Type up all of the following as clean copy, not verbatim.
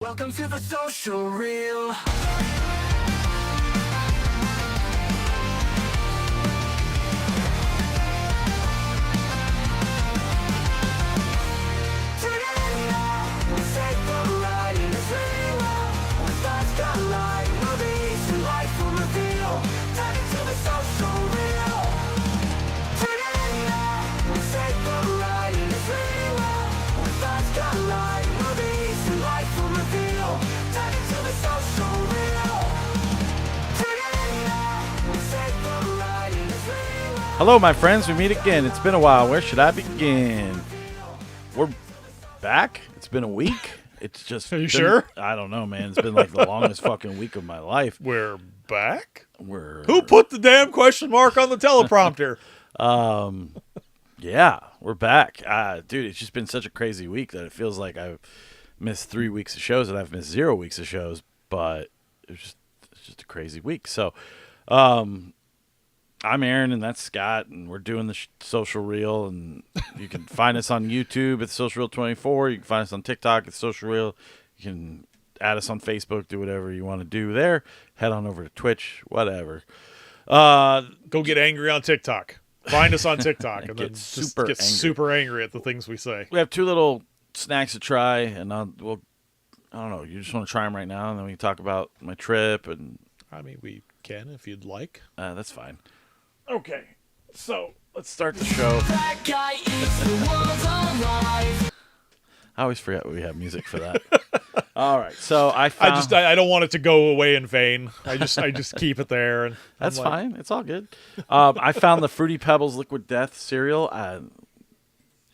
Welcome to the social reel. Hello, my friends. We meet again. It's been a while. Where should I begin? We're back. It's been a week. It's just. Are you sure? I don't know, man. It's been like the longest fucking week of my life. We're back? We're. Who put the damn question mark on the teleprompter? Yeah, we're back. Dude, it's just been such a crazy week that it feels like I've missed 3 weeks of shows and I've missed 0 weeks of shows, but it's just a crazy week. So, I'm Aaron, and that's Scott, and we're doing the social reel, and you can find us on YouTube at Social Reel 24. You can find us on TikTok at Social Reel. You can add us on Facebook, do whatever you want to do there. Head on over to Twitch, whatever. Go get angry on TikTok. Find us on TikTok and then just get super angry at the things we say. We have 2 little snacks to try, and I don't know. You just want to try them right now, and then we can talk about my trip, and I mean, we can if you'd like. that's fine. Okay, so let's start the show. That guy eats the world alive. I always forget we have music for that. All right, so I found... I don't want it to go away in vain. I just keep it there, and That's fine. It's all good. I found the Fruity Pebbles Liquid Death cereal.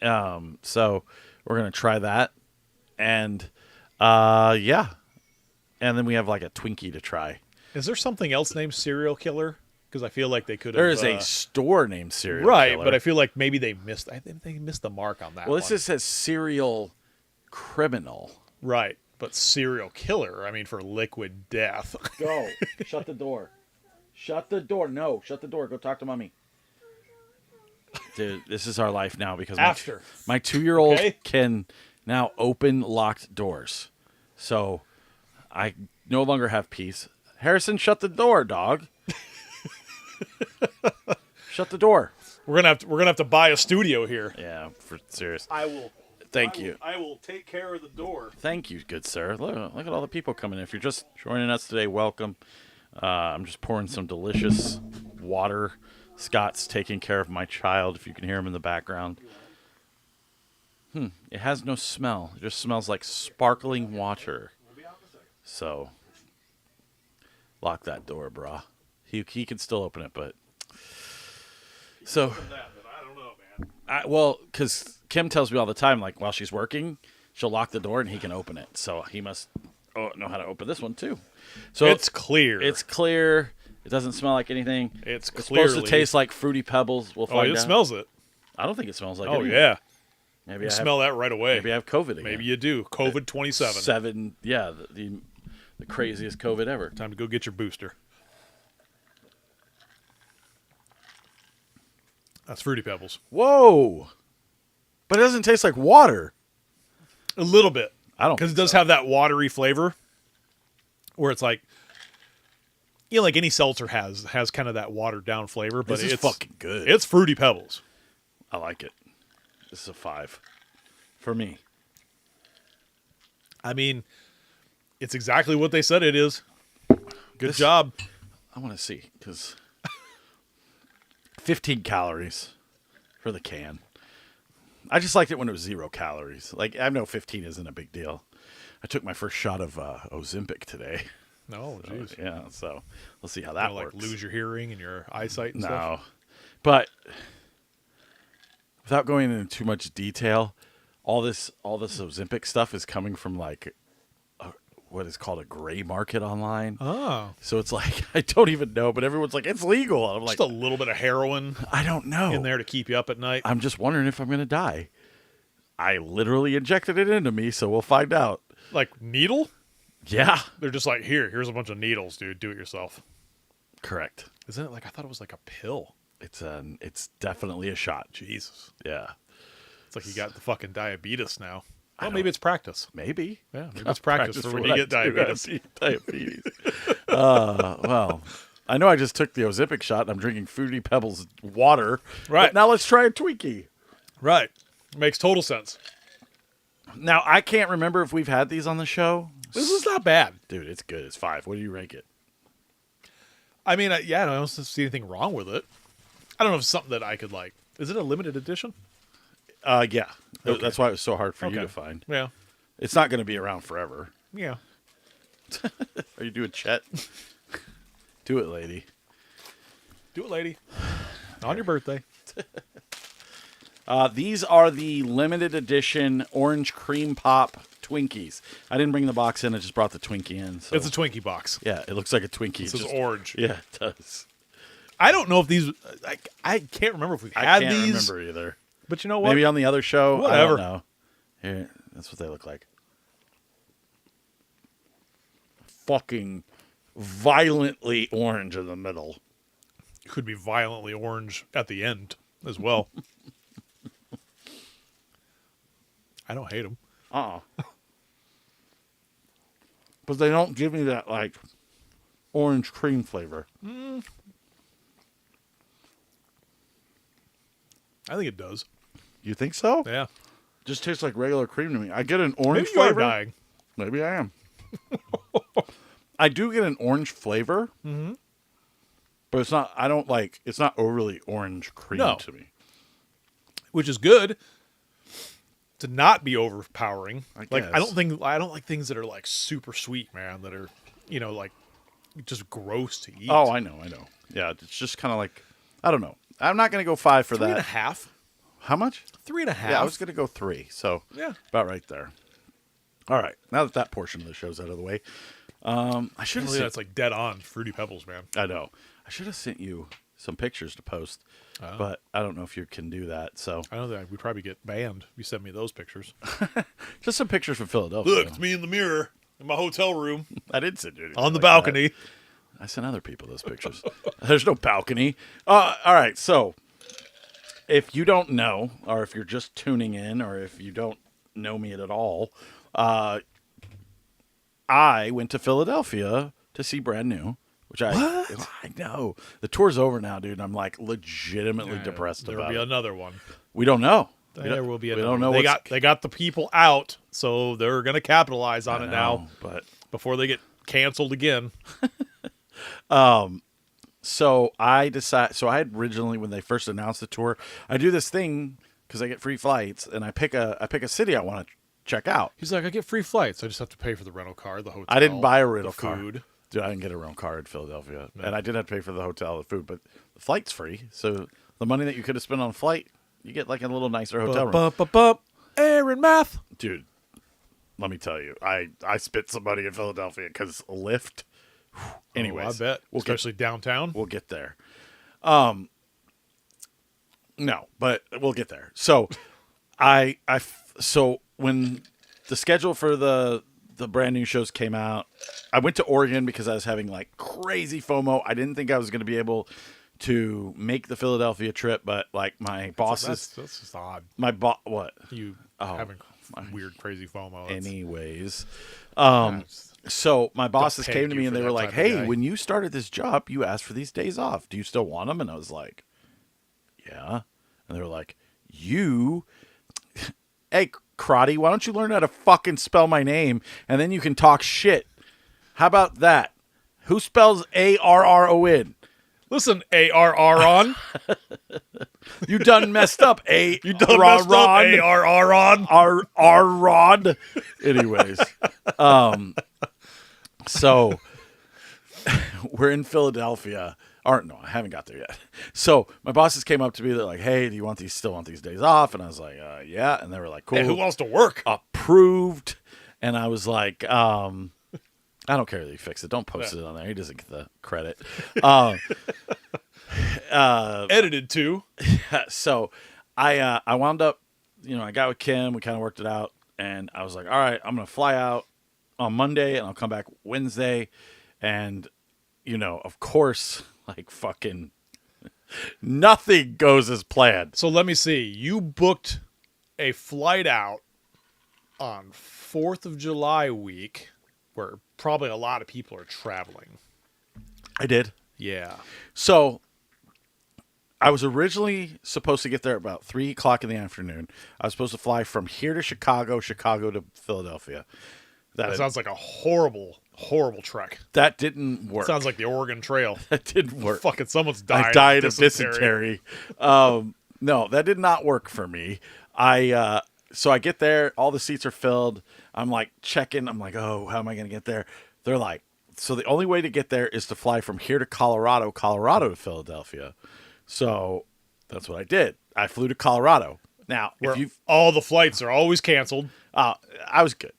So we're gonna try that, and yeah, and then we have like a Twinkie to try. Is there something else named Serial Killer? Because I feel like they could have. There is a store named Serial right, Killer. but I feel like maybe they missed. I think they missed the mark on that. Well, this one. just says Serial Criminal. Right, but Serial Killer. I mean, for liquid death. Go. Shut the door. Shut the door. No, shut the door. Go talk to mommy. Dude, this is our life now because my 2-year-old can now open locked doors. So I no longer have peace. Harrison, shut the door, dog. Shut the door. We're gonna have to buy a studio here. Yeah, for serious. I will. Thank you. I will take care of the door. Thank you, good sir. Look at all the people coming in. If you're just joining us today, welcome. I'm just pouring some delicious water. Scott's taking care of my child, if you can hear him in the background. It has no smell. It just smells like sparkling water. So, lock that door, brah. He can still open it, but... So... I don't know, man. Well, because Kim tells me all the time, like, while she's working, she'll lock the door and he can open it. So he must know how to open this one, too. So it's clear. It's clear. It doesn't smell like anything. It's supposed to taste like Fruity Pebbles. We'll find out. It smells it. I don't think it smells like Oh, anything. yeah. Maybe you smell that right away. Maybe I have COVID again. Maybe you do. COVID 27. Yeah, the craziest COVID ever. Time to go get your booster. That's Fruity Pebbles. Whoa! But it doesn't taste like water. A little bit. I don't. Because it does have that watery flavor where it's like, you know, like any seltzer has kind of that watered down flavor. But This is fucking good. It's Fruity Pebbles. I like it. This is a 5 for me. I mean, it's exactly what they said it is. Good job. I want to see, because 15 calories for the can. I just liked it when it was 0 calories. Like, I know 15 isn't a big deal. I took my first shot of Ozempic today. No, jeez. Yeah, so we'll see how that works. Like lose your hearing and your eyesight and No. stuff? But without going into too much detail, all this Ozempic stuff is coming from like what is called a gray market online. Oh. So it's like, I don't even know, but everyone's like, it's legal. And I'm like, Just a little bit of heroin I don't know. in there to keep you up at night. I'm just wondering if I'm going to die. I literally injected it into me, so we'll find out. Like needle? Yeah. They're just like, here's a bunch of needles, dude. Do it yourself. Correct. Isn't it like, I thought it was like a pill. It's definitely a shot. Jesus. Yeah. It's like you got the fucking diabetes now. Well, maybe it's practice. Maybe. Yeah, maybe it's practice for when you get diabetes. Well, I know I just took the Ozempic shot and I'm drinking Fruity Pebbles water. Right. But now let's try a Twinkie. Right. Makes total sense. Now, I can't remember if we've had these on the show. This is not bad. Dude, it's good. It's 5. What do you rank it? I mean, I don't see anything wrong with it. I don't know if it's something that I could like. Is it a limited edition? Yeah. Okay. That's why it was so hard for you Okay. to find. Yeah. It's not going to be around forever. Yeah. Are you doing Chet? Do it, lady. Do it, lady. On your birthday. These are the limited edition orange cream pop Twinkies. I didn't bring the box in. I just brought the Twinkie in. So. It's a Twinkie box. Yeah, it looks like a Twinkie. This is orange. Yeah, it does. I don't know if these. I can't remember if we've had I can't these. remember either. But you know what? Maybe on the other show. Whatever. I don't know. Here, that's what they look like. Fucking violently orange in the middle. Could be violently orange at the end as well. I don't hate them. But they don't give me that, like, orange cream flavor. I think it does. You think so? Yeah. Just tastes like regular cream to me. I get an orange Maybe you are flavor. dying. Maybe I am. I do get an orange flavor. Mm-hmm. But it's not, it's not overly orange cream to me. Which is good to not be overpowering. I Like guess. I don't like things that are like super sweet, man, that are, like just gross to eat. Oh, I know. Yeah, it's just kind of like, I don't know. I'm not going to go 5 for that. 3.5. How much? 3.5. Yeah, I was going to go 3. So, Yeah. about right there. All right. Now that portion of the show's out of the way, I should have Really, that's like dead on Fruity Pebbles, man. I know. I should have sent you some pictures to post, but I don't know if you can do that. So, I know that we'd probably get banned if you sent me those pictures. just some pictures from Philadelphia. Look, it's me in the mirror in my hotel room I did send you anything on the like balcony. that. I sent other people those pictures. There's no balcony. All right. So, if you don't know, or if you're just tuning in, or if you don't know me at all, I went to Philadelphia to see Brand New, which I know. The tour's over now, dude. I'm like legitimately depressed There about will be it. another one. We don't know. There will be We another don't know. one. They got the people out, so they're going to capitalize on it now but before they get canceled again. so I decided. So I had originally, when they first announced the tour, I do this thing because I get free flights, and I pick a city I want to check out. He's like, I get free flights. I just have to pay for the rental car, the hotel. I didn't buy a rental the car. food. Dude, I didn't get a rental car in Philadelphia, and I did have to pay for the hotel, the food, but the flight's free. So the money that you could have spent on a flight, you get like a little nicer hotel room. Aaron Math. Dude, let me tell you, I spent some money in Philadelphia because Lyft. Anyways, I bet, especially downtown. We'll get there. No, but we'll get there. So, so when the schedule for the Brand New shows came out, I went to Oregon because I was having like crazy FOMO. I didn't think I was going to be able to make the Philadelphia trip, but like my bosses, That's just odd. What? You having weird, crazy FOMO. Anyways, That's- so my bosses peg came to you me and for they that were like, type of "Hey, guy." when you started this job, you asked for these days off. Do you still want them?" And I was like, "Yeah." And they were like, "Hey, Crotty, why don't you learn how to fucking spell my name and then you can talk shit? How about that? Who spells ARRON? Listen, ARR on. You done messed up. You done messed up, ARR on. R Rod. Anyways, so we're in Philadelphia. No, I haven't got there yet. So my bosses came up to me. They're like, "Hey, do you still want these days off?" And I was like, "Yeah." And they were like, "Cool." Hey, who wants to work? Approved. And I was like, I don't care that you fix it. Don't post it on there. He doesn't get the credit. Edited too. So I wound up, I got with Kim. We kind of worked it out. And I was like, all right, I'm going to fly out on Monday and I'll come back Wednesday. And, of course, like fucking nothing goes as planned. So let me see. You booked a flight out on 4th of July week, where probably a lot of people are traveling. I did. Yeah. So I was originally supposed to get there about 3 o'clock in the afternoon. I was supposed to fly from here to Chicago to Philadelphia. That sounds like a horrible, horrible trek. That didn't work. Sounds like the Oregon Trail. That didn't work. Fucking someone's died. I died of dysentery. No, that did not work for me. So I get there, all the seats are filled. I'm like checking. I'm like, oh, how am I going to get there? They're like, so the only way to get there is to fly from here to Colorado to Philadelphia. So that's what I did. I flew to Colorado. Now, if all the flights are always canceled. I was good.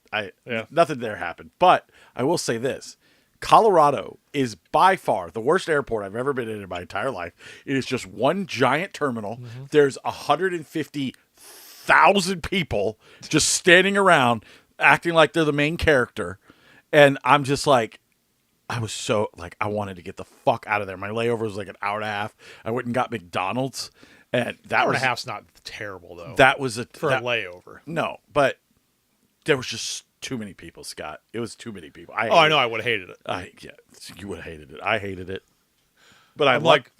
Nothing there happened. But I will say this. Colorado is by far the worst airport I've ever been in my entire life. It is just one giant terminal. Mm-hmm. There's 150,000 people just standing around acting like they're the main character. And I'm just like, I was so like, I wanted to get the fuck out of there. My layover was like an hour and a half. I went and got McDonald's. And that hour and a half's not terrible though. That was a layover. No, but there was just too many people, Scott. It was too many people. I know. I would have hated it. Yeah, you would have hated it. I hated it. But I'm like,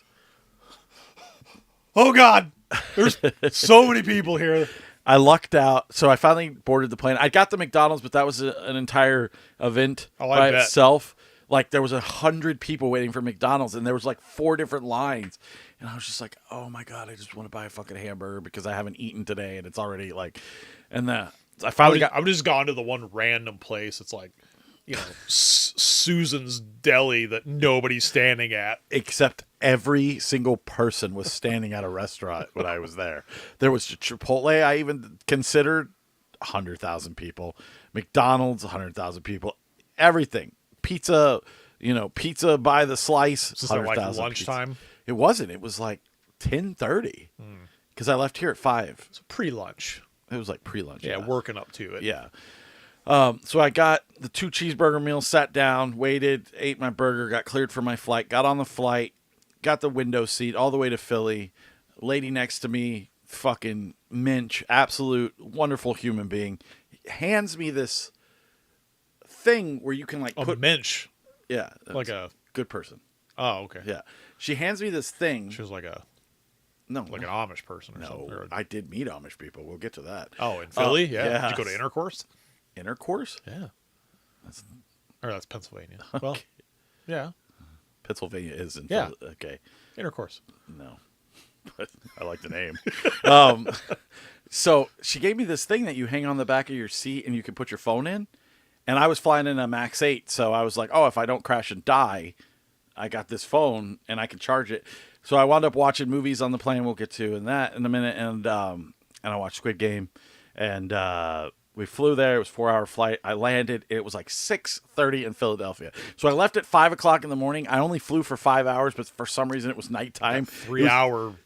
oh God, there's so many people here. I lucked out, so I finally boarded the plane. I got the McDonald's, but that was an entire event by itself. Like there was 100 people waiting for McDonald's, and there was like 4 different lines. And I was just like, oh my God, I just want to buy a fucking hamburger because I haven't eaten today, and it's already like, and I finally I've just gone to the one random place. It's like, you know, Susan's Deli that nobody's standing at. Except every single person was standing at a restaurant when I was there. There was Chipotle. I even considered 100,000 people. McDonald's, 100,000 people. Everything. Pizza, pizza by the slice. Is this like lunchtime? Pizza. It wasn't. It was like 10:30 because I left here at 5. It's pre-lunch. It was like pre-lunch. Yeah, working up to it. Yeah. So I got the 2 cheeseburger meals, sat down, waited, ate my burger, got cleared for my flight, got on the flight, got the window seat all the way to Philly. Lady next to me, fucking Minch, absolute wonderful human being, hands me this thing where you can like put Minch. Yeah, like a good person. Oh, okay. Yeah, she hands me this thing. She was like an Amish person or something. No, I did meet Amish people. We'll get to that. Oh, in Philly? Yeah. Yes. Did you go to Intercourse? Intercourse? Yeah. That's Pennsylvania. Okay. Well, yeah. Pennsylvania is in Philly. Okay. Intercourse. No. But I like the name. So she gave me this thing that you hang on the back of your seat and you can put your phone in. And I was flying in a Max 8, so I was like, oh, if I don't crash and die, I got this phone and I can charge it. So I wound up watching movies on the plane. We'll get to that in a minute. And I watched Squid Game. And we flew there. It was a 4-hour flight. I landed. It was like 6:30 in Philadelphia. So I left at 5 o'clock in the morning. I only flew for 5 hours, but for some reason it was nighttime. 3-hour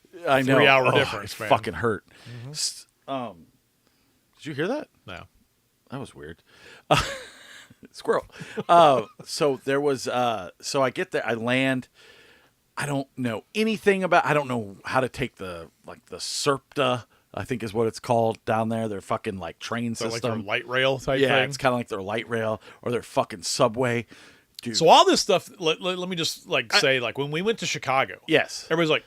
difference, man. Fucking hurt. Mm-hmm. Did you hear that? No. That was weird. Squirrel. So there was, so I get there, I land. I don't know anything about, I don't know how to take the SERPTA, I think is what it's called down there. Their fucking like train system. Like their light rail type thing. Yeah, it's kind of like their light rail or their fucking subway. Dude. So all this stuff, let me just say, when we went to Chicago. Yes. Everybody's like,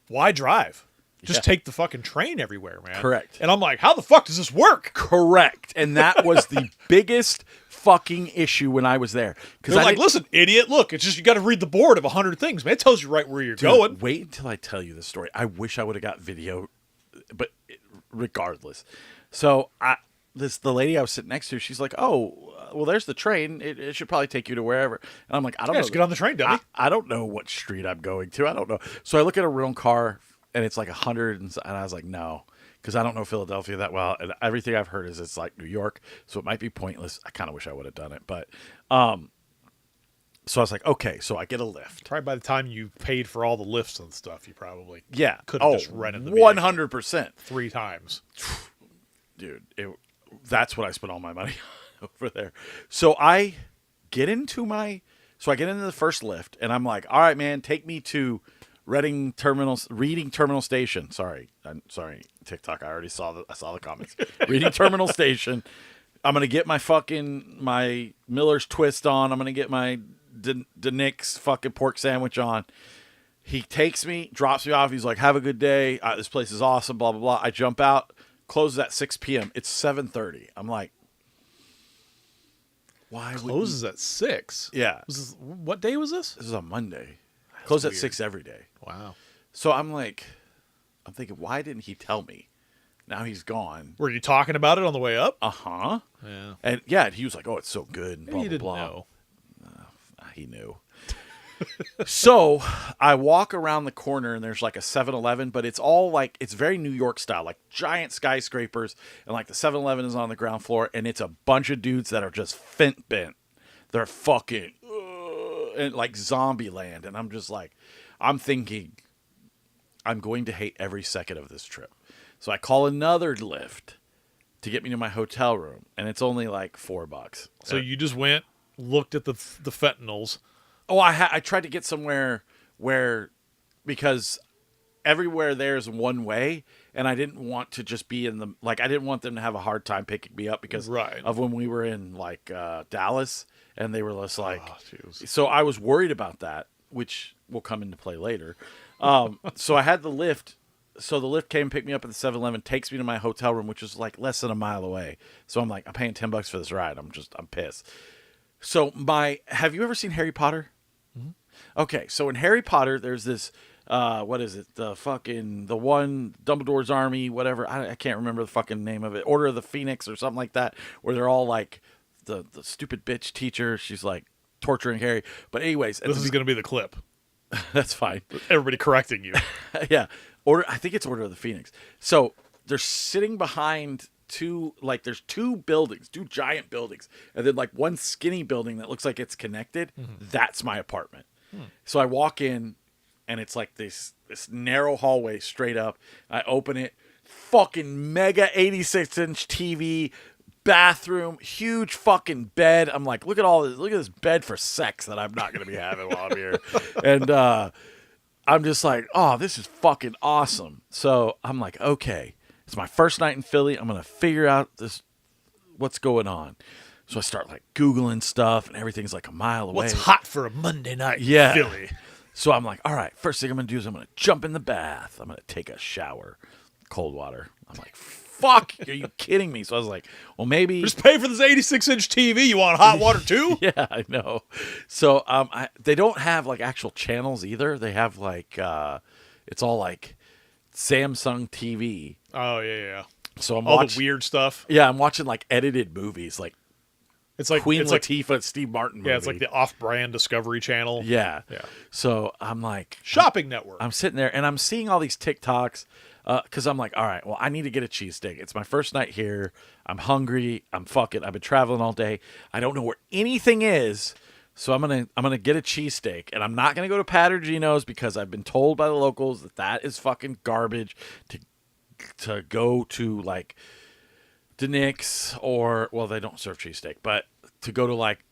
why drive? Just take the fucking train everywhere, man. Correct. And I'm like, how the fuck does this work? Correct. And that was the biggest fucking issue when I was there. They're like, listen, idiot, look, it's just you got to read the board of 100 things, man. It tells you right where you're going. Wait until I tell you the story. I wish I would have got video, but regardless. So the lady I was sitting next to, she's like, oh, well, there's the train. It should probably take you to wherever. And I'm like, I don't know. Just get on the train, dummy. I don't know what street I'm going to. I don't know. So I look at a rental car. And it's like 100, and I was like, no, because I don't know Philadelphia that well. And everything I've heard is it's like New York, so it might be pointless. I kind of wish I would have done it. But so I was like, okay, so I get a Lyft. Probably by the time you paid for all the lifts and stuff, you probably could have just rented the 100%. 3 times. Dude, that's what I spent all my money on over there. So I get into the first Lyft, and I'm like, all right, man, take me to Reading Terminal Station. Sorry, I'm sorry, TikTok. I already saw the comments. Reading Terminal Station. I'm gonna get my Miller's Twist on. I'm gonna get my Nick's fucking pork sandwich on. He takes me, drops me off. He's like, "Have a good day. This place is awesome." Blah blah blah. I jump out. Closes at 6 p.m. It's 7:30. I'm like, why? Closes at 6. Yeah. What day was this? This is a Monday. Close at 6 every day. Wow. So I'm thinking, why didn't he tell me? Now he's gone. Were you talking about it on the way up? Uh-huh. Yeah. And yeah, he was like, "Oh, it's so good." And blah, Maybe you blah, didn't blah. know. He knew. So I walk around the corner and there's like a 7-Eleven, but it's all like, it's very New York style, like giant skyscrapers. And like the 7-Eleven is on the ground floor and it's a bunch of dudes that are just fent bent. They're fucking and like zombie land. And I'm just like, I'm thinking I'm going to hate every second of this trip. So I call another Lyft to get me to my hotel room. And it's only like $4. So you just went, looked at the fentanyls. Oh, I tried to get somewhere because everywhere there's one way, and I didn't want to just be in the, like, I didn't want them to have a hard time picking me up because of when we were in, like, Dallas, and they were just like, so I was worried about that, which will come into play later. So I had the Lyft. So the Lyft came and picked me up at the 7-Eleven, takes me to my hotel room, which is like less than a mile away. So I'm like, I'm paying $10 for this ride. I'm pissed. So have you ever seen Harry Potter? Mm-hmm. Okay, so in Harry Potter, there's this, what is it? The one, Dumbledore's Army, whatever. I can't remember the fucking name of it. Order of the Phoenix or something like that, where they're all like, the stupid bitch teacher, she's like torturing Harry. But anyways. This is going to be the clip. That's fine. Everybody correcting you. Yeah. I think it's Order of the Phoenix. So they're sitting behind there's two buildings, two giant buildings, and then like one skinny building that looks like it's connected. Mm-hmm. That's my apartment. So I walk in and it's like this narrow hallway straight up. I open it, fucking mega 86-inch TV, bathroom, huge fucking bed. I'm like, look at this bed for sex that I'm not going to be having while I'm here. And I'm just like, oh, this is fucking awesome. So I'm like, okay. It's my first night in Philly. I'm going to figure out what's going on. So I start like Googling stuff and everything's like a mile away. What's hot for a Monday night in Philly? So I'm like, all right, first thing I'm going to do is I'm going to jump in the bath. I'm going to take a shower. Cold water. I'm like, fuck, are you kidding me? So I was like, well, maybe. Just pay for this 86-inch TV. You want hot water too? Yeah, I know. So they don't have like actual channels either. They have like, it's all like Samsung TV. Oh, yeah. So I'm watching the weird stuff. Yeah, I'm watching like edited movies, like it's like Queen Latifah and Steve Martin movie. Yeah, it's like the off-brand Discovery Channel. Yeah. So I'm like Shopping Network. I'm sitting there and I'm seeing all these TikToks because I'm like, all right, well, I need to get a cheesesteak. It's my first night here. I'm hungry. I've been traveling all day. I don't know where anything is. So I'm gonna get a cheesesteak, and I'm not gonna go to Patagino's because I've been told by the locals that is fucking garbage to go to like Nick's or, well, they don't serve cheesesteak, but to go to like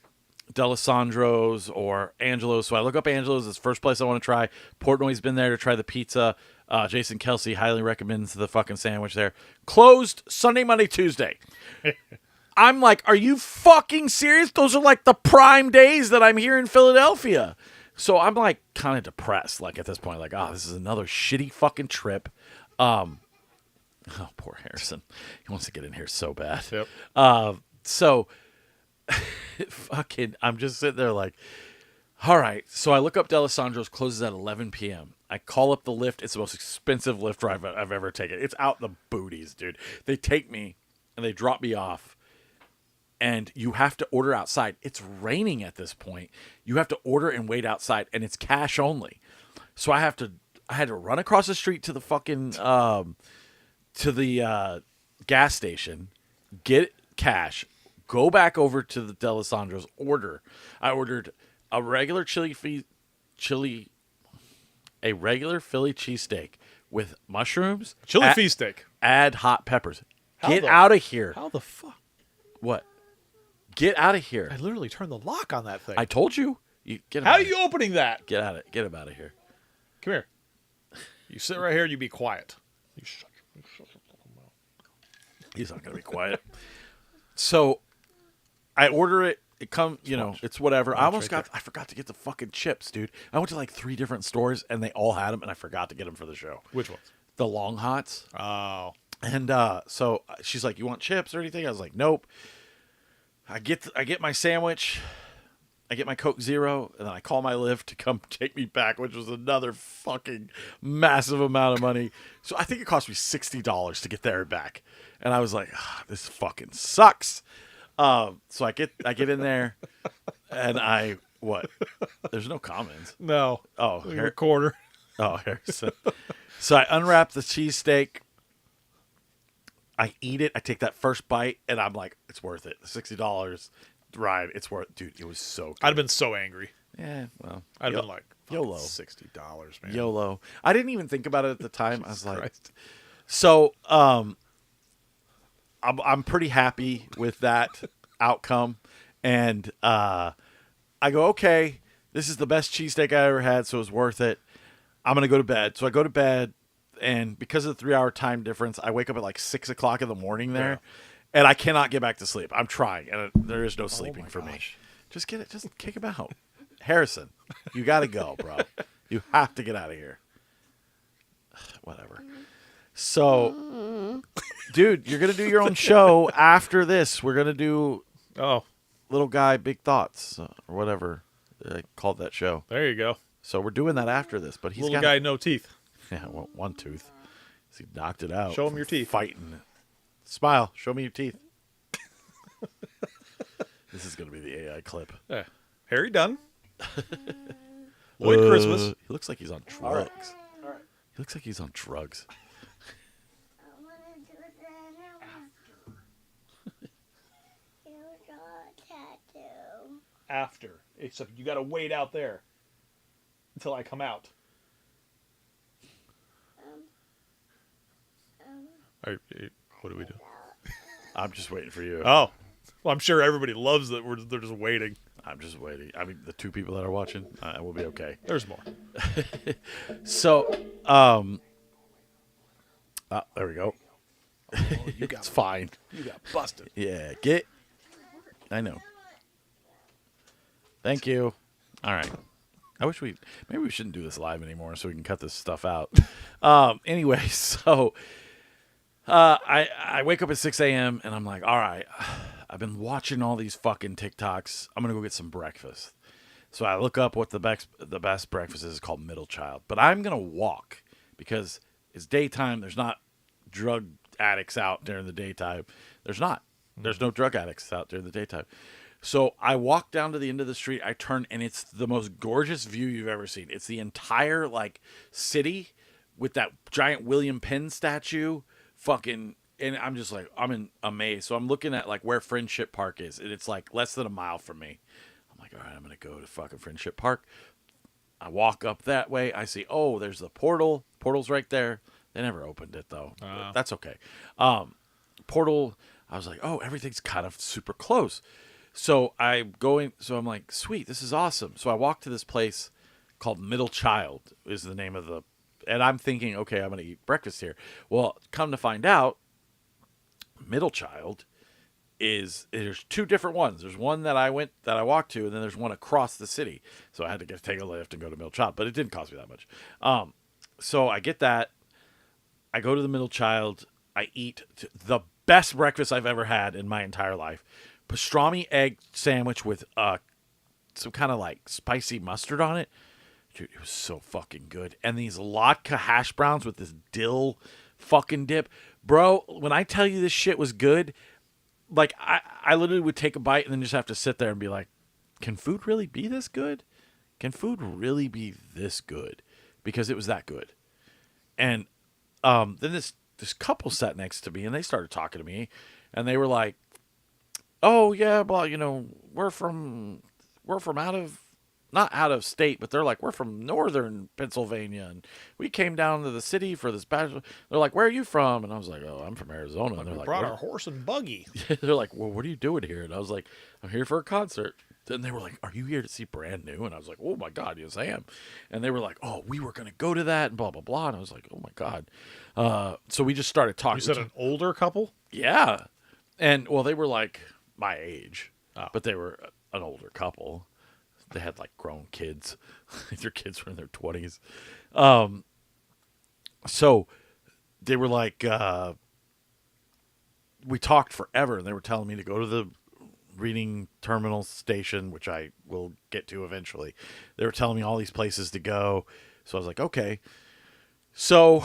D'Alessandro's or Angelo's. So I look up Angelo's. It's the first place I want to try. Portnoy's been there to try the pizza. Jason Kelsey highly recommends the fucking sandwich there. Closed Sunday, Monday, Tuesday. I'm like, are you fucking serious? Those are like the prime days that I'm here in Philadelphia. So I'm like kind of depressed, like at this point, like, oh, this is another shitty fucking trip. Oh, poor Harrison. He wants to get in here so bad. Yep. So fucking, I'm just sitting there like, all right. So I look up D'Alessandro's, closes at 11 p.m. I call up the Lyft. It's the most expensive Lyft ride I've ever taken. It's out the booties, dude. They take me and they drop me off. And you have to order outside. It's raining at this point. You have to order and wait outside, and it's cash only. So I had to run across the street to the fucking gas station, get cash, go back over to the D'Alessandro's, order. I ordered a regular Philly cheesesteak with mushrooms, Philly steak. Add hot peppers. Get out of here. How the fuck? What? Get out of here. I literally turned the lock on that thing. I told you. Get him How out are you opening that? Get him out of here. Come here. You sit right here and you be quiet. You shut your fucking mouth. He's not gonna be quiet. So I order it. It come, it's whatever. I forgot to get the fucking chips, dude. I went to like 3 different stores and they all had them, and I forgot to get them for the show. Which ones? The long hots. Oh. And so she's like, "You want chips or anything?" I was like, "Nope." I get my sandwich. I get my Coke Zero, and then I call my Lyft to come take me back, which was another fucking massive amount of money. So I think it cost me $60 to get there and back. And I was like, this fucking sucks. So I get in there, and what? There's no comments. No. Oh, recorder. Oh, here. So I unwrap the cheesesteak. I eat it. I take that first bite, and I'm like, it's worth it. $60 ride. It's worth. Dude, it was so good. I'd have been so angry. Yeah, well, I'd have been like, YOLO. $60, man. YOLO. I didn't even think about it at the time. I was like, Christ. so I'm pretty happy with that outcome, and I go, okay, this is the best cheesesteak I ever had, so it was worth it. I'm gonna go to bed. So I go to bed, and because of the 3-hour time difference, I wake up at like 6 o'clock in the morning there, and I cannot get back to sleep. I'm trying, and there is no sleeping for me. Just get it. Just kick him out. Harrison, you got to go, bro. You have to get out of here. Whatever. So, dude, you're going to do your own show after this. We're going to do Little Guy, Big Thoughts, or whatever I called that show. There you go. So we're doing that after this. But he's Little guy, no teeth. Yeah, well, one tooth. He knocked it out. Show him your teeth. Fighting. Smile. Show me your teeth. This is going to be the AI clip. Yeah. Harry Dunn. Lloyd Christmas. He looks like he's on drugs. All right. He looks like he's on drugs. I want to do that after. You got tattoo. After. Except you got to wait out there until I come out. What do we do? I'm just waiting for you. Oh. Well, I'm sure everybody loves that they're just waiting. I'm just waiting. I mean, the 2 people that are watching, will be okay. There's more. So, there we go. You got It's fine. You got busted. Yeah, I know. Thank you. All right. I wish maybe we shouldn't do this live anymore so we can cut this stuff out. Anyway, so I wake up at 6 a.m. and I'm like, all right, I've been watching all these fucking TikToks. I'm going to go get some breakfast. So I look up what the best breakfast is called Middle Child. But I'm going to walk because it's daytime. There's not drug addicts out during the daytime. There's not. There's no drug addicts out during the daytime. So I walk down to the end of the street. I turn, and it's the most gorgeous view you've ever seen. It's the entire, city with that giant William Penn statue. Fucking, and I'm just like, I'm in amaze. So I'm looking at, where Friendship Park is, and it's, less than a mile from me. I'm like, all right, I'm going to go to fucking Friendship Park. I walk up that way. I see, there's the portal. Portal's right there. They never opened it, though. But that's okay. Portal, I was like, everything's kind of super close. So I'm like, sweet, this is awesome. So I walk to this place called Middle Child is the name of and I'm thinking, okay, I'm going to eat breakfast here. Well, come to find out, Middle Child there's 2 different ones. There's one that I walked to, and then there's one across the city. So I had to take a Lyft and go to Middle Child, but it didn't cost me that much. So I get that. I go to the Middle Child. I eat the best breakfast I've ever had in my entire life. Pastrami egg sandwich with some kind of spicy mustard on it. Dude, it was so fucking good. And these latke hash browns with this dill fucking dip. Bro, when I tell you this shit was good, I literally would take a bite and then just have to sit there and be like, can food really be this good? Can food really be this good? Because it was that good. And then this couple sat next to me, and they started talking to me, and they were like, oh yeah, well, we're from not out of state, but they're like, we're from northern Pennsylvania, and we came down to the city for this bachelor. They're like, where are you from? And I was like, oh, I'm from Arizona. And they're like, brought our horse and buggy. They're like, well, what are you doing here? And I was like, I'm here for a concert. then they were like, "Are you here to see Brand New?" And I was like, "Oh my God, yes I am." And they were like, "Oh, we were gonna go to that and blah blah blah." And I was like, "Oh my God." So we just started talking. You said an older couple? Yeah, and well, they were like my age, Oh. but they were an older couple. They had like grown kids. Their kids were in their 20s. So they were like, we talked forever, and they were telling me to go to the reading terminal station, which I will get to eventually. They were telling me all these places to go. So I was like, okay. So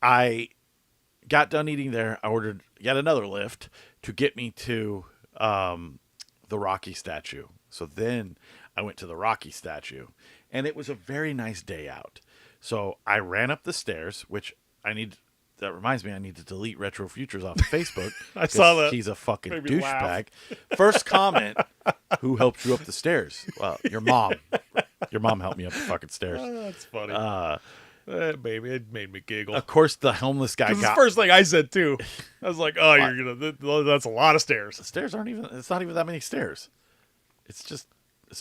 I got done eating there. I ordered yet another Lyft to get me to the Rocky statue. So then I went to the Rocky statue, and it was a very nice day out. So I ran up the stairs, which that reminds me, I need to delete Retro Futures off of Facebook. I saw that. He's a fucking Made me douchebag. First comment, who helped you up the stairs? Well, your mom. Your mom helped me up the fucking stairs. That's funny. Baby, it made me giggle. Of course, the homeless guy It's the got... first thing I said, too. I was like, oh, that's a lot of stairs. The stairs aren't even... It's not even that many stairs. It's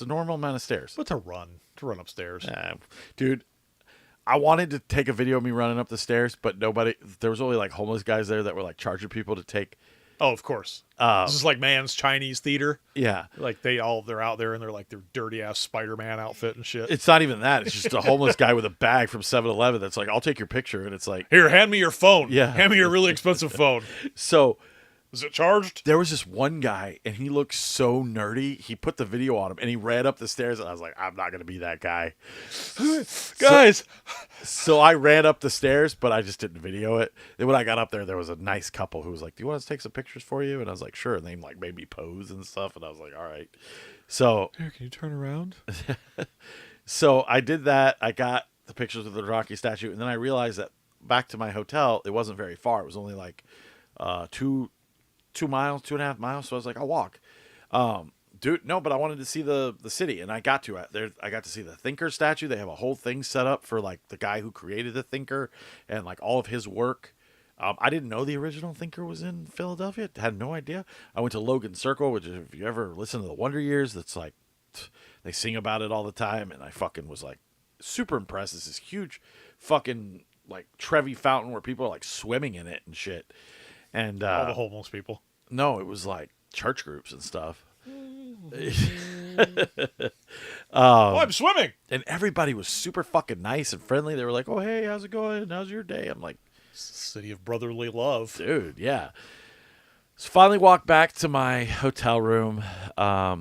a normal amount of stairs. But to run upstairs. Dude, I wanted to take a video of me running up the stairs, but there was only like homeless guys there that were like charging people to take. Oh, of course. This is like Man's Chinese theater. Yeah. Like they're out there in their like their dirty ass Spider-Man outfit and shit. It's not even that. It's just a homeless guy with a bag from 7-Eleven that's like, I'll take your picture. And it's like, Here, hand me your phone. Yeah. Hand me your really expensive phone. So Is it charged? there was this one guy, and he looked so nerdy. He put the video on him, and he ran up the stairs, and I was like, I'm not going to be that guy. Guys. So I ran up the stairs, but I just didn't video it. Then when I got up there was a nice couple who was like, do you want us to take some pictures for you? And I was like, sure. And they like made me pose and stuff, and I was like, all right. So Here, can you turn around? So I did that. I got the pictures of the Rocky statue, and then I realized that back to my hotel, it wasn't very far. It was only like 2 miles, 2.5 miles. So I was like, I'll walk. Dude, no, but I wanted to see the city, and I got to it. There, I got to see the Thinker statue. They have a whole thing set up for like the guy who created the Thinker and like all of his work. I didn't know the original Thinker was in Philadelphia. Had no idea. I went to Logan Circle, which if you ever listen to the Wonder Years, that's like they sing about it all the time, and I fucking was like super impressed. It's this huge fucking like Trevi fountain where people are like swimming in it and shit. And All the homeless people. no, it was like church groups and stuff. Oh, I'm swimming. And everybody was super fucking nice and friendly. They were like, "Oh, hey, how's it going? How's your day?" I'm like, City of brotherly love. dude, yeah. So finally walked back to my hotel room. I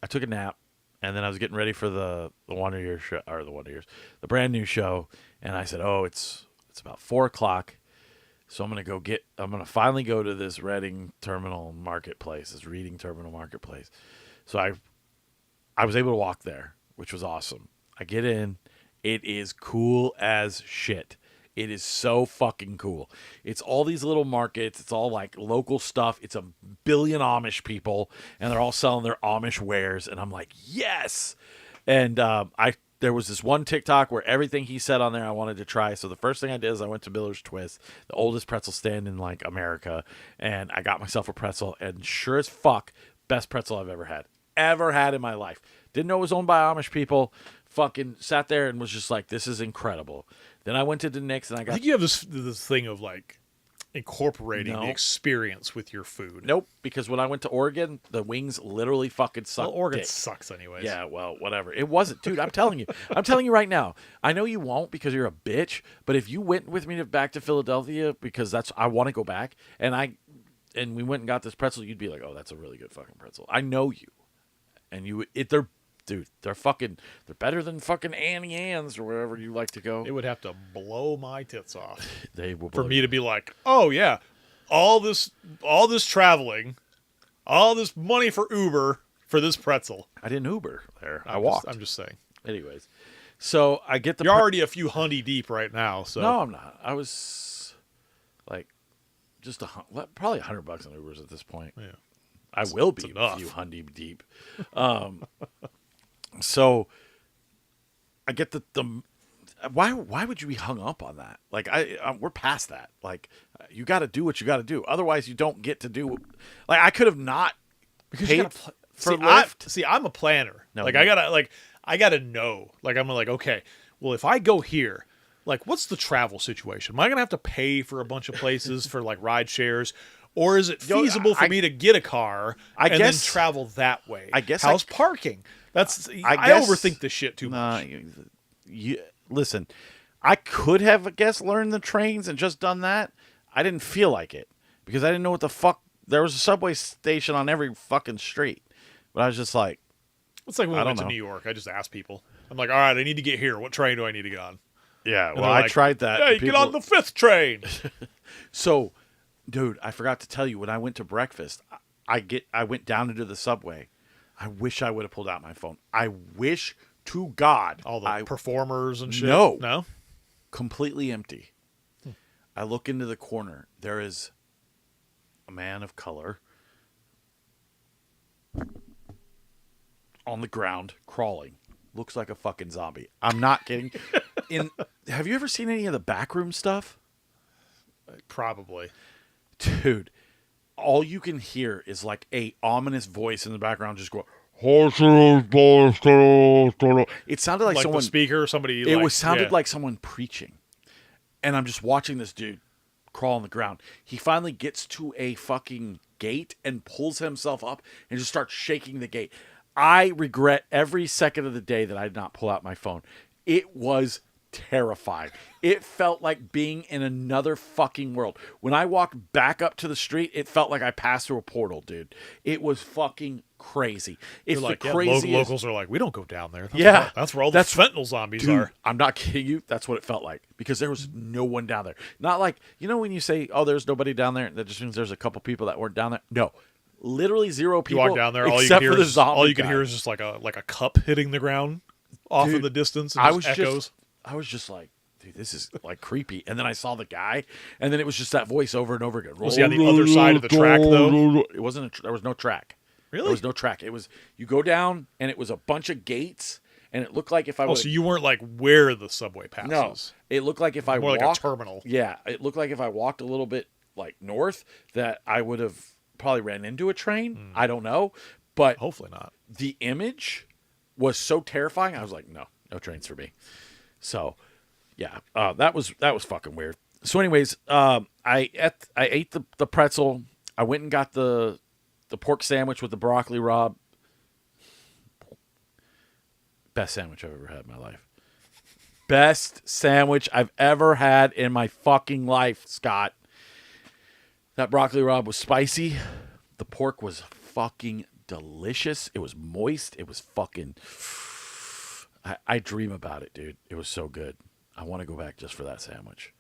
took a nap, and then I was getting ready for the Wonder Years show, or the brand new show. And I said, "Oh, it's about 4:00. So I'm gonna finally go to this reading terminal marketplace, this reading terminal marketplace." So I was able to walk there, which was awesome. I get in, it is cool as shit. It is so fucking cool. It's all these little markets. It's all like local stuff. It's a billion Amish people, and they're all selling their Amish wares. And I'm like, yes. And there was this one TikTok where everything he said on there I wanted to try. So the first thing I did is I went to Miller's Twist, the oldest pretzel stand in like America, and I got myself a pretzel. And sure as fuck, best pretzel I've ever had in my life. Didn't know it was owned by Amish people. Fucking sat there and was just like, this is incredible. Then I went to the Nick's and I I think you have this thing of like incorporating the experience with your food. Nope, because when I went to Oregon, the wings literally fucking sucked. Well, Oregon dick. sucks anyways. Yeah, well, whatever. It wasn't, dude. I'm telling you. I'm telling you right now. I know you won't because you're a bitch. But if you went with me back to Philadelphia, because I want to go back, and we went and got this pretzel, you'd be like, oh, that's a really good fucking pretzel. I know you, and they're better than fucking Annie Ann's or wherever you like to go. It would have to blow my tits off They will for blow me you. to be like, oh yeah, all this traveling, all this money for Uber for this pretzel. I didn't Uber there. I walked. I'm just saying. Anyways, so I get the. You're already a few hundy deep right now. So No, I'm not. I was like just probably $100 on Ubers at this point. yeah. I will be enough. a few hundy deep. So I get the why would you be hung up on that? Like we're past that. Like you got to do what you got to do. Otherwise, you don't get to do. Like I could have not because paid. you gotta For Lyft. I'm a planner. No, like no. I gotta know. Like I'm like, okay, well if I go here, like what's the travel situation? Am I gonna have to pay for a bunch of places for like ride shares? Or is it feasible for me to get a car and then travel that way? I guess how's parking? That's I guess, overthink this shit too much. Listen, I could have, I guess, learned the trains and just done that. I didn't feel like it because I didn't know what the fuck. There was a subway station on every fucking street, but I was just like, it's like when we went to New York. I just asked people. I'm like, all right, I need to get here. What train do I need to get on? yeah. And Well, I like, tried that. Hey, get on the 5th train. So, dude, I forgot to tell you when I went to breakfast. I went down into the subway. I wish I would have pulled out my phone. I wish to God. All the performers and shit. No. Completely empty. I look into the corner. There is a man of color on the ground crawling. Looks like a fucking zombie. I'm not kidding. Have you ever seen any of the backroom stuff? Probably. Dude, all you can hear is like a ominous voice in the background just going. It sounded like someone the speaker, somebody. It sounded like someone preaching, and I'm just watching this dude crawl on the ground. He finally gets to a fucking gate and pulls himself up and just starts shaking the gate. I regret every second of the day that I did not pull out my phone. It was terrifying. It felt like being in another fucking world. When I walked back up to the street, it felt like I passed through a portal, dude. It was fucking crazy. It's like, the craziest. Locals are like, we don't go down there. That's where all the fentanyl zombies are. I'm not kidding you. That's what it felt like because there was no one down there. Not like, you know, when you say, "Oh, there's nobody down there," that just means there's a couple people that weren't down there. No, literally zero people. You walk down there, all you can hear is just like a cup hitting the ground off in the distance. And echoes. I was just like, dude, this is like creepy. And then I saw the guy, and then it was just that voice over and over again. Was he on the other side of the track though? It wasn't. There was no track. Really? There was no track. It was you go down, and it was a bunch of gates, and it looked like if I. So you weren't like where the subway passes. No, it looked like if I more walked, like a terminal. Yeah, it looked like if I walked a little bit like north, that I would have probably ran into a train. I don't know, but hopefully not. The image was so terrifying. I was like, no trains for me. So. Yeah, that was fucking weird. So, anyways, I ate the pretzel. I went and got the pork sandwich with the broccoli rabe. Best sandwich I've ever had in my life. Best sandwich I've ever had in my fucking life, Scott. That broccoli rabe was spicy. The pork was fucking delicious. It was moist. It was fucking. I dream about it, dude. It was so good. I want to go back just for that sandwich.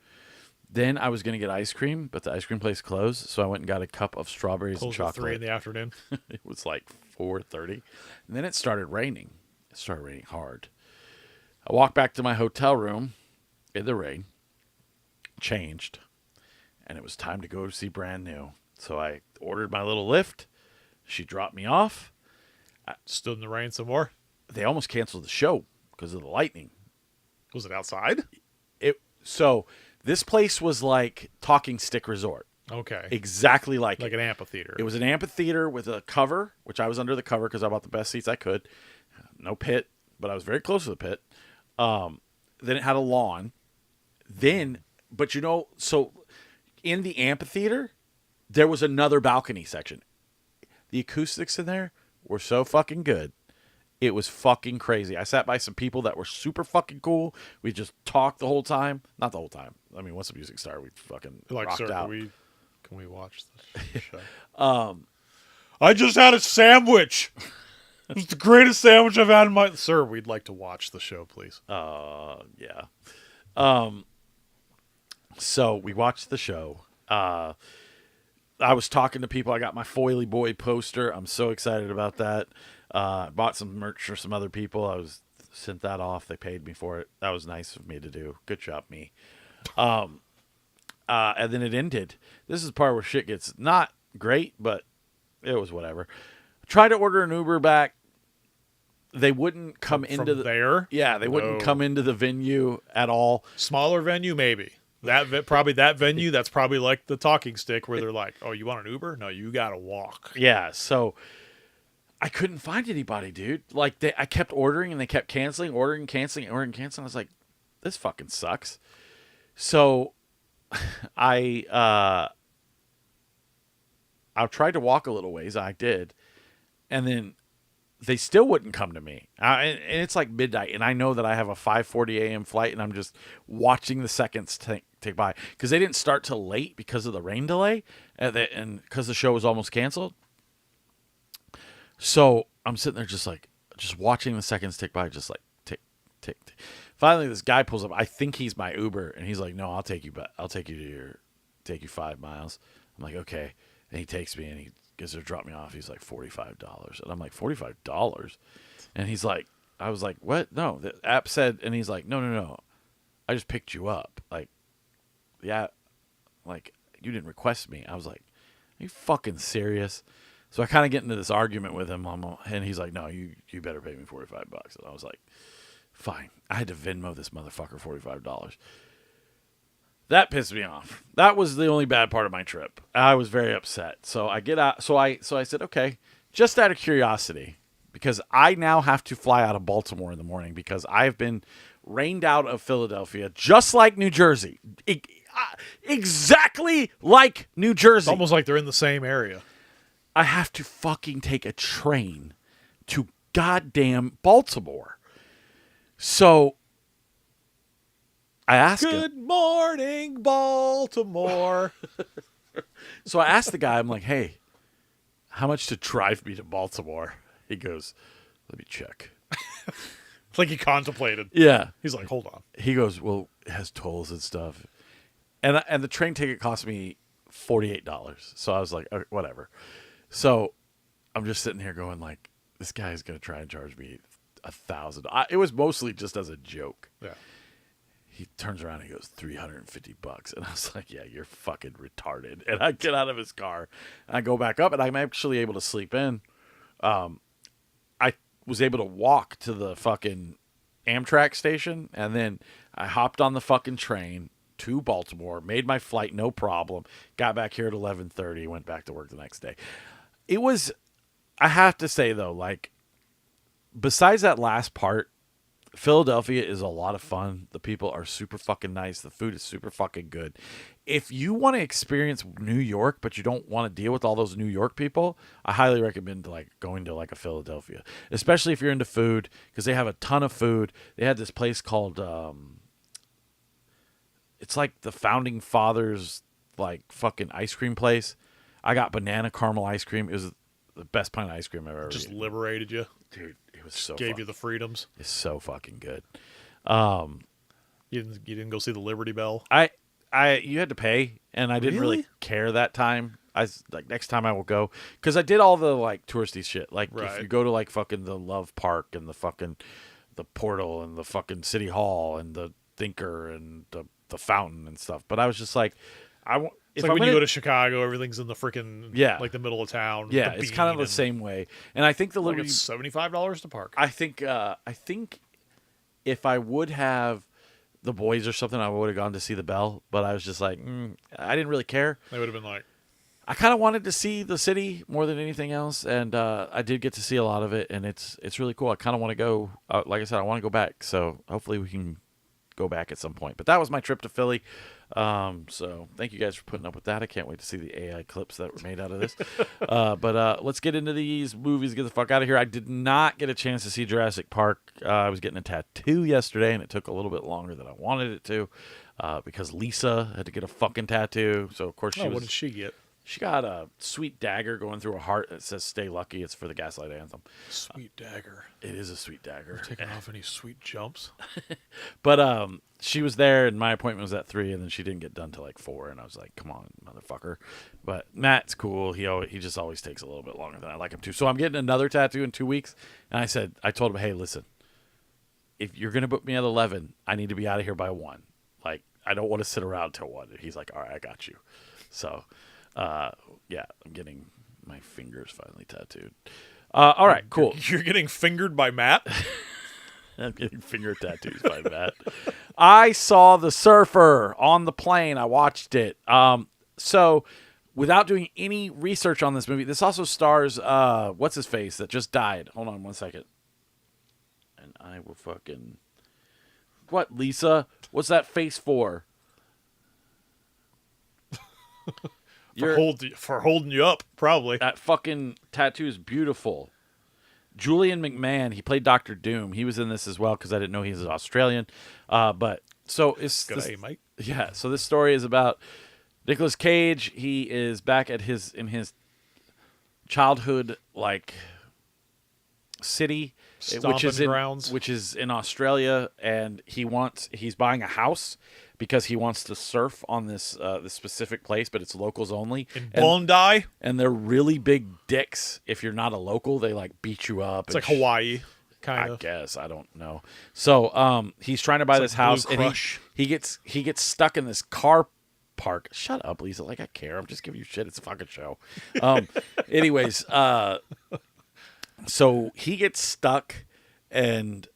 Then I was going to get ice cream, but the ice cream place closed, so I went and got a cup of strawberries and chocolate. 3 in the afternoon. It was like 4:30. And then it started raining. It started raining hard. I walked back to my hotel room in the rain, changed, and it was time to go see Brand New. So I ordered my little Lyft. She dropped me off. I stood in the rain some more. They almost canceled the show because of the lightning. Was it outside? So this place was like Talking Stick Resort. Okay. Exactly like an amphitheater. It was an amphitheater with a cover, which I was under the cover because I bought the best seats I could. No pit, but I was very close to the pit. Then it had a lawn. But so in the amphitheater, there was another balcony section. The acoustics in there were so fucking good. It was fucking crazy. I sat by some people that were super fucking cool. We just talked the whole time. Not the whole time. I mean, once the music started, we fucking rocked out. Can we watch the show? I just had a sandwich. It was the greatest sandwich I've had in my... Sir, we'd like to watch the show, please. Yeah. So we watched the show. I was talking to people. I got my Foily Boy poster. I'm so excited about that. Bought some merch for some other people. I was sent that off. They paid me for it. That was nice of me to do. Good job, me. And then it ended. This is the part where shit gets not great, but it was whatever. I tried to order an Uber back. They wouldn't come into there. Yeah, they wouldn't come into the venue at all. Smaller venue, maybe. Probably that venue. That's probably like the Talking Stick, where they're like, "Oh, you want an Uber? No, you gotta walk." Yeah. So I couldn't find anybody, dude. Like I kept ordering and they kept canceling, ordering, canceling. I was like, this fucking sucks. So I tried to walk a little ways. I did. And then they still wouldn't come to me. And it's like midnight, and I know that I have a 5:40 a.m. flight, and I'm just watching the seconds take by. Because they didn't start till late because of the rain delay, and because the show was almost canceled. So I'm sitting there just watching the seconds tick by, just like tick, tick, tick. Finally, this guy pulls up. I think he's my Uber, and he's like, "No, I'll take you, but I'll take you take you 5 miles." I'm like, "Okay," and he takes me, and he gets to drop me off. He's like $45, and I'm like, $45, and he's like, I was like, "What? No, the app said," and he's like, "No, I just picked you up. Like, yeah, like you didn't request me." I was like, "Are you fucking serious?" So I kind of get into this argument with him, and he's like, "No, you better pay me $45." And I was like, "Fine." I had to Venmo this motherfucker $45. That pissed me off. That was the only bad part of my trip. I was very upset. So I get out. So I said, okay, just out of curiosity, because I now have to fly out of Baltimore in the morning because I've been rained out of Philadelphia, just like New Jersey, exactly like New Jersey. It's almost like they're in the same area. I have to fucking take a train to goddamn Baltimore. So I asked him. Good morning, Baltimore. So I asked the guy, I'm like, "Hey, how much to drive me to Baltimore?" He goes, "Let me check." It's like he contemplated. Yeah. He's like, hold on. He goes, "Well, it has tolls and stuff." And the train ticket cost me $48. So I was like, okay, whatever. So I'm just sitting here going like, this guy is going to try and charge me $1,000. It was mostly just as a joke. Yeah. He turns around and he goes, $350. And I was like, yeah, you're fucking retarded. And I get out of his car and I go back up, and I'm actually able to sleep in. I was able to walk to the fucking Amtrak station, and then I hopped on the fucking train to Baltimore, made my flight no problem, got back here at 11:30, went back to work the next day. It was, I have to say though, like, besides that last part, Philadelphia is a lot of fun. The people are super fucking nice. The food is super fucking good. If you want to experience New York, but you don't want to deal with all those New York people, I highly recommend going to like a Philadelphia, especially if you're into food, because they have a ton of food. They had this place called, it's like the Founding Fathers, like fucking ice cream place. I got banana caramel ice cream. It was the best pint of ice cream I've ever Just eaten. liberated you. Dude, it was so Gave fun. you the freedoms. It's so fucking good. You didn't go see the Liberty Bell? You had to pay, and I didn't really Really? care that time. I was like, next time I will go, because I did all the like touristy shit. Like if Right. you go to like fucking the Love Park and the fucking the Portal and the fucking City Hall and the Thinker and the Fountain and stuff. But I was just like, It's like when you go to Chicago, everything's in the freaking like the middle of town. Yeah, the it's kind of the bean same way. And I think the and, like Liberty, it's $75 to park. I think if I would have the boys or something, I would have gone to see the Bell. But I was just like, I didn't really care. They would have been like, I kind of wanted to see the city more than anything else, and I did get to see a lot of it, and it's really cool. I kind of want to go. Like I said, I want to go back. So hopefully we can go back at some point. But that was my trip to Philly. So thank you guys for putting up with that. I can't wait to see the AI clips that were made out of this. But let's get into these movies. Get the fuck out of here. I did not get a chance to see Jurassic Park. I was getting a tattoo yesterday, and it took a little bit longer than I wanted it to, because Lisa had to get a fucking tattoo. So of course what did she get? She got a sweet dagger going through her heart that says "Stay Lucky." It's for the Gaslight Anthem. Sweet dagger. It is a sweet dagger. Taking off any sweet jumps. But she was there, and my appointment was at 3, and then she didn't get done till like 4, and I was like, "Come on, motherfucker!" But Matt's cool. He just always takes a little bit longer than I like him to. So I'm getting another tattoo in 2 weeks, and I told him, "Hey, listen, if you're gonna book me at 11, I need to be out of here by 1. Like, I don't want to sit around till 1." And he's like, "All right, I got you." So, yeah, I'm getting my fingers finally tattooed. All right, cool. You're getting fingered by Matt? I'm getting finger tattoos by Matt. I saw The Surfer on the plane. I watched it. So without doing any research on this movie, this also stars what's his face that just died. Hold on 1 second. And I will fucking what, Lisa? What's that face for? For holding you up, probably. That fucking tattoo is beautiful. Julian McMahon, he played Doctor Doom. He was in this as well because I didn't know he was Australian. But so it's Good day, mate. Yeah. So this story is about Nicolas Cage. He is back at his childhood city, which is in Australia, and he's buying a house because he wants to surf on this specific place, but it's locals only. In Bondi? And they're really big dicks. If you're not a local, they beat you up. It's like Hawaii, kind of. I guess. I don't know. So he's trying to buy this house, and he gets stuck in this car park. Shut up, Lisa. I care. I'm just giving you shit. It's a fucking show. Anyways, so he gets stuck, and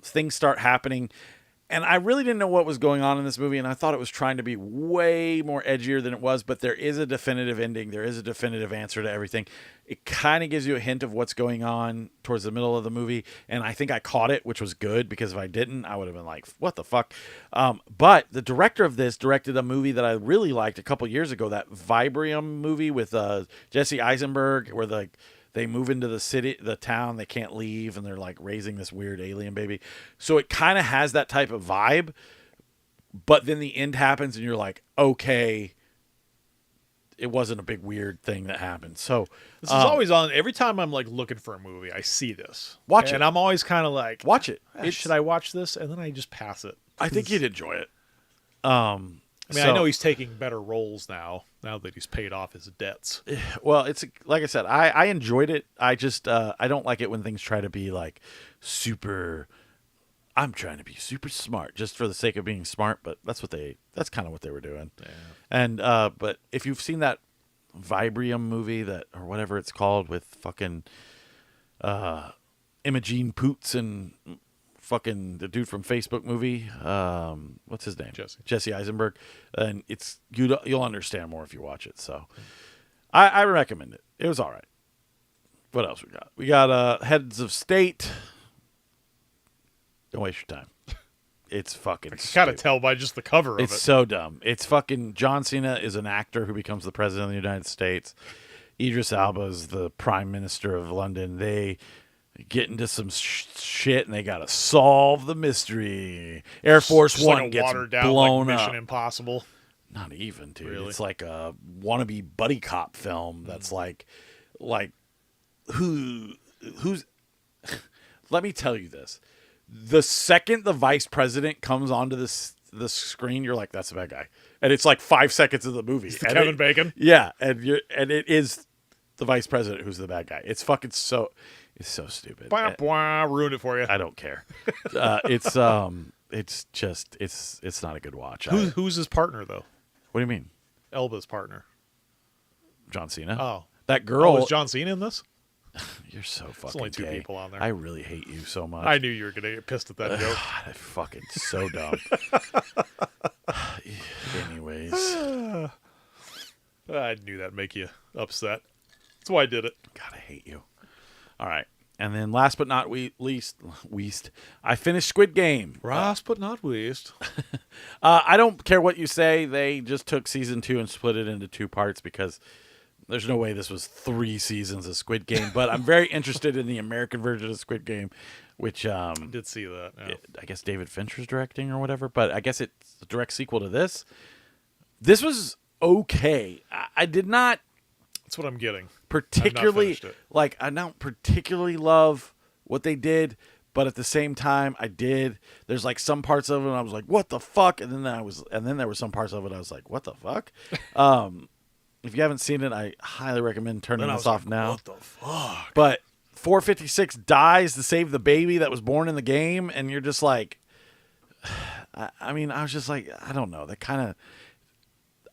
things start happening. And I really didn't know what was going on in this movie, and I thought it was trying to be way more edgier than it was, but there is a definitive ending. There is a definitive answer to everything. It kind of gives you a hint of what's going on towards the middle of the movie, and I think I caught it, which was good, because if I didn't, I would have been like, what the fuck? But the director of this directed a movie that I really liked a couple years ago, that Vibrium movie with Jesse Eisenberg, where they move into the town, they can't leave, and they're raising this weird alien baby. So it kind of has that type of vibe, but then the end happens and you're like, okay, it wasn't a big weird thing that happened. So this is always on. Every time I'm looking for a movie, I see this. Watch it. And I'm always kind of like, watch it. Should I watch this? And then I just pass it. I think you'd enjoy it. I know he's taking better roles now that he's paid off his debts. Well, it's like I said, I enjoyed it. I just I don't like it when things try to be super. I'm trying to be super smart just for the sake of being smart, but that's kind of what they were doing. Yeah. And but if you've seen that Vibrium movie or whatever it's called with fucking Imogene Poots and fucking the dude from Facebook movie, what's his name? Jesse Eisenberg. And you'll understand more if you watch it. So I recommend it. It was all right. What else we got? We got Heads of State. Don't waste your time. It's fucking stupid. I gotta tell by just the cover of it. It's so dumb. It's fucking John Cena is an actor who becomes the president of the United States. Idris Elba is the prime minister of London. They get into some shit, and they got to solve the mystery. Air Force One gets blown up. Mission Impossible. Not even, dude. Really? It's like a wannabe buddy cop film that's who's. Let me tell you this: the second the vice president comes onto the screen, you're like, "That's a bad guy," and it's 5 seconds of the movie. Kevin Bacon. Yeah, and it is the vice president who's the bad guy. It's fucking so. It's so stupid. Ruined it for you. I don't care. It's not a good watch. Who's his partner though? What do you mean? Elba's partner. John Cena. Oh, that girl. is John Cena in this? You're so fucking. There's only two gay. people on there. I really hate you so much. I knew you were gonna get pissed at that joke. God, fucking so dumb. Anyways, I knew that'd make you upset. That's why I did it. God, I hate you. All right. And then last but not least, I finished Squid Game. Last but not least. I don't care what you say. They just took season 2 and split it into 2 parts because there's no way this was 3 seasons of Squid Game. But I'm very interested in the American version of Squid Game, which I did see that. Yeah. I guess David Fincher's directing or whatever. But I guess it's a direct sequel to this. This was okay. I did not. That's what I'm getting. Particularly, I don't particularly love what they did, but at the same time, I did. There's some parts of it, and I was like, "What the fuck?" And then there were some parts of it, I was like, "What the fuck?" If you haven't seen it, I highly recommend turning this off now. What the fuck? But 456 dies to save the baby that was born in the game, and you're just like, I was just like, I don't know. That kind of.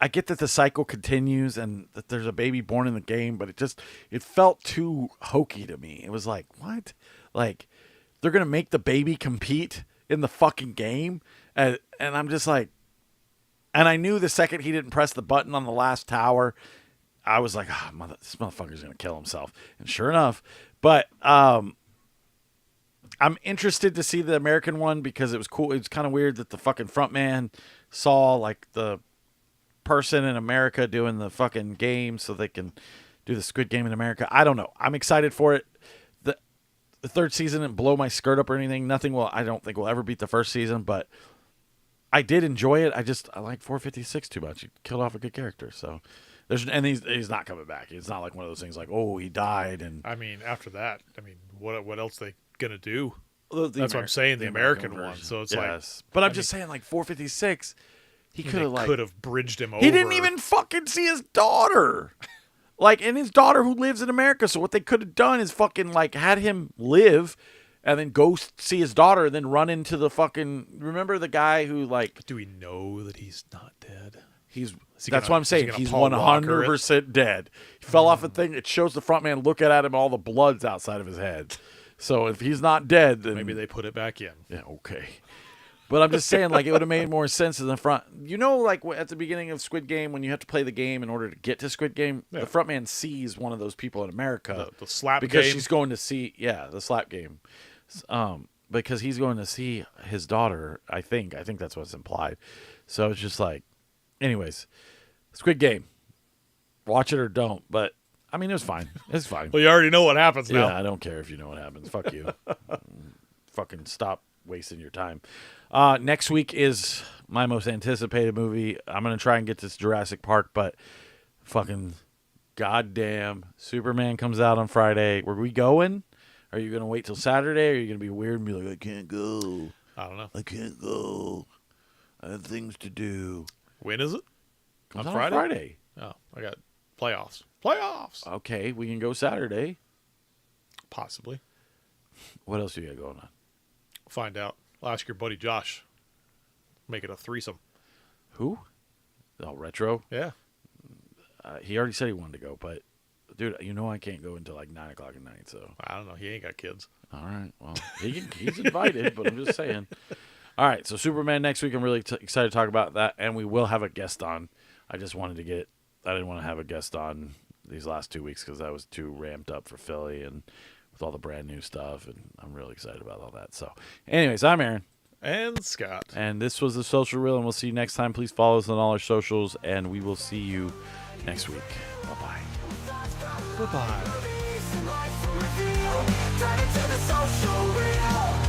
I get that the cycle continues and that there's a baby born in the game, but it felt too hokey to me. It was like, what? They're going to make the baby compete in the fucking game? And I'm just like, and I knew the second he didn't press the button on the last tower, I was like, this motherfucker's going to kill himself. And sure enough. But I'm interested to see the American one because it was cool. It's kind of weird that the fucking front man saw like the person in America doing the fucking game so they can do the Squid Game in America. I don't know. I'm excited for it. The third season didn't blow my skirt up or anything. I don't think will ever beat the first season, but I did enjoy it. I like 456 too much. He killed off a good character. So he's not coming back. It's not like one of those things like, oh, he died. And I mean, after that, what else they gonna do? That's what I'm saying. The American one. So it's but I'm just saying, like 456, he could have bridged him over. He didn't even fucking see his daughter. And his daughter who lives in America. So what they could have done is fucking had him live and then go see his daughter and then run into the fucking... Remember the guy who But do we know that he's not dead? That's what I'm saying. He's 100% dead. He fell off a thing. It shows the front man looking at him. All the blood's outside of his head. So if he's not dead, then... Maybe they put it back in. Yeah, okay. But I'm just saying, it would have made more sense in the front. At the beginning of Squid Game, when you have to play the game in order to get to Squid Game, the front man sees one of those people in America. The slap because game? She's going to see, the slap game. Because he's going to see his daughter, I think. I think that's what's implied. So it's just anyways, Squid Game. Watch it or don't. But, it was fine. It's fine. Well, you already know what happens now. Yeah, I don't care if you know what happens. Fuck you. Fucking stop wasting your time. Next week is my most anticipated movie. I'm going to try and get this Jurassic Park, but fucking goddamn Superman comes out on Friday. Were we going? Are you going to wait till Saturday? Or are you going to be weird and be like, I can't go? I don't know. I can't go. I have things to do. When is it? Comes on Friday. Oh, I got playoffs. Playoffs. Okay, we can go Saturday. Possibly. What else do you got going on? Find out. I'll ask your buddy Josh. Make it a threesome. Who? Oh, Retro? Yeah. He already said he wanted to go, but dude, I can't go until 9 o'clock at night. So I don't know. He ain't got kids. All right. Well, he's invited, but I'm just saying. All right. So Superman next week. I'm really excited to talk about that, and we will have a guest on. I didn't want to have a guest on these last 2 weeks because I was too ramped up for Philly and with all the brand new stuff, and I'm really excited about all that. So, anyways, I'm Aaron. And Scott. And this was The Social Reel, and we'll see you next time. Please follow us on all our socials, and we will see you next week. Bye-bye. Bye-bye. Turn it to the social real.